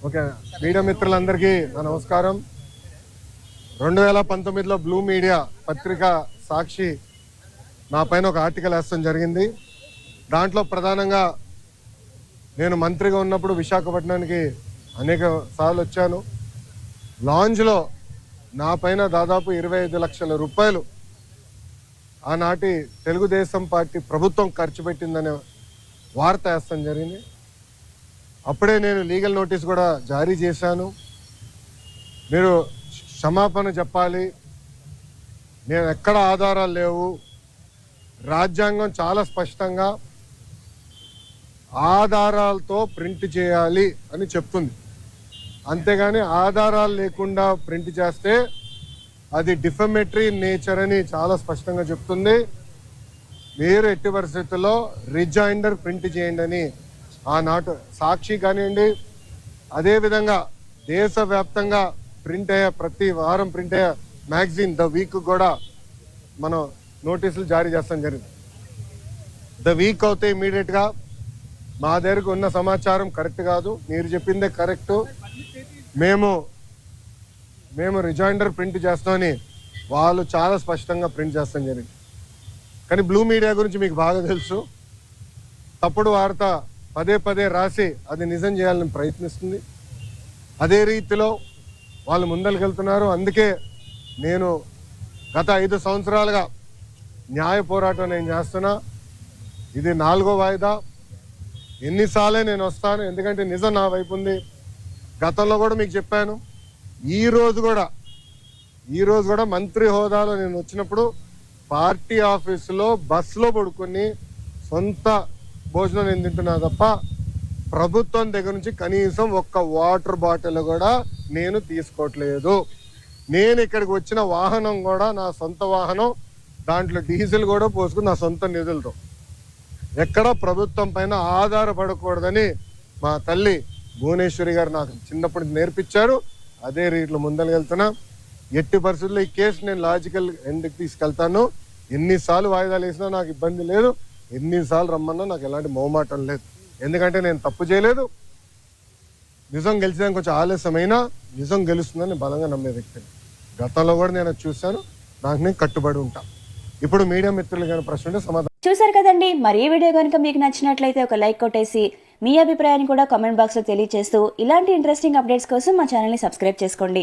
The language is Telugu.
ఓకే, మీడియా మిత్రులందరికీ నా నమస్కారం. 2019లో బ్లూ మీడియా పత్రిక సాక్షి నా పైన ఒక ఆర్టికల్ వేస్తాం జరిగింది. దాంట్లో ప్రధానంగా నేను మంత్రిగా ఉన్నప్పుడు విశాఖపట్నానికి అనేక సార్లు వచ్చాను. లాంజ్లో నా పైన దాదాపు 25 లక్షల రూపాయలు ఆనాటి తెలుగుదేశం పార్టీ ప్రభుత్వం ఖర్చు పెట్టిందనే వార్త వేస్తాం జరిగింది. అప్పుడే నేను లీగల్ నోటీస్ కూడా జారీ చేశాను. మీరు క్షమాపణ చెప్పాలి, నేను ఎక్కడ ఆధారాలు లేవు, రాజ్యాంగం చాలా స్పష్టంగా ఆధారాలతో ప్రింట్ చేయాలి అని చెప్తుంది. అంతేగాని ఆధారాలు లేకుండా ప్రింట్ చేస్తే అది డిఫమేటరీ నేచర్ అని చాలా స్పష్టంగా చెప్తుంది. మీరు ఎట్టి పరిస్థితుల్లో రిజైండర్ ప్రింట్ చేయండి అని ఆనాటి సాక్షి కానివ్వండి, అదేవిధంగా దేశవ్యాప్తంగా ప్రింట్ అయ్యే ప్రతి వారం ప్రింట్ అయ్యే మ్యాగజైన్ ద వీక్ కూడా మనం నోటీసులు జారీ చేస్తాం జరిగింది. ద వీక్ అవుతే ఇమీడియట్గా మా దగ్గరకు ఉన్న సమాచారం కరెక్ట్ కాదు, మీరు చెప్పిందే కరెక్టు, మేము రిజైండర్ ప్రింట్ చేస్తామని వాళ్ళు చాలా స్పష్టంగా ప్రింట్ చేస్తాం జరిగింది. కానీ బ్లూ మీడియా గురించి మీకు బాగా తెలుసు. తప్పుడు వార్త పదే పదే రాసి అది నిజం చేయాలని ప్రయత్నిస్తుంది. అదే రీతిలో వాళ్ళు ముందరికెళ్తున్నారు. అందుకే నేను గత 5 సంవత్సరాలుగా న్యాయ పోరాటం నేను చేస్తున్నా. ఇది 4వ వాయిదా. ఎన్నిసార్లే నేను వస్తాను, ఎందుకంటే నిజం నా వైపు ఉంది. గతంలో కూడా మీకు చెప్పాను. ఈ రోజు కూడా మంత్రి హోదాలో నేను వచ్చినప్పుడు పార్టీ ఆఫీసులో బస్సులో పడుకొని సొంత భోజనం నేను తింటున్నా తప్ప ప్రభుత్వం దగ్గర నుంచి కనీసం ఒక్క వాటర్ బాటిల్ కూడా నేను తీసుకోవట్లేదు. నేను ఇక్కడికి వచ్చిన వాహనం కూడా నా సొంత వాహనం, దాంట్లో డీజిల్ కూడా పోసుకుని నా సొంత నిధులతో, ఎక్కడ ప్రభుత్వం పైన ఆధారపడకూడదని మా తల్లి భువనేశ్వరి గారు నాకు చిన్నప్పుడు నేర్పించారు. అదే రీతిలో ముందరకెళ్తున్నా. ఎట్టి పరిస్థితుల్లో ఈ కేసు నేను లాజికల్ ఎండ్కి తీసుకెళ్తాను. ఎన్నిసార్లు వాయిదాలు వేసినా నాకు ఇబ్బంది లేదు, ఎన్నిసార్లు రమ్మన్నా నాకు ఎలాంటి మొహమాటం లేదు. ఎందుకంటే నేను తప్పు చేయలేదు. నిజం గెలిచడానికి కొంచెం ఆలస్యమైనా నిజం గెలుస్తుందని బలంగా నమ్మే వ్యక్తిని. గతంలో కూడా నేను చూశాను, నాకు నేను కట్టుబడి ఉంటా. ఇప్పుడు మీడియా మిత్రులు కానీ ప్రశ్న ఉంటే సమాధానం. చూసారు కదండి. మరి ఈ వీడియో కనుక మీకు నచ్చినట్లయితే ఒక లైక్ కొట్టేసి మీ అభిప్రాయాన్ని కూడా కామెంట్ బాక్స్లో తెలియజేస్తూ ఇలాంటి ఇంట్రెస్టింగ్ అప్డేట్స్ కోసం మా ఛానల్ని సబ్స్క్రైబ్ చేసుకోండి.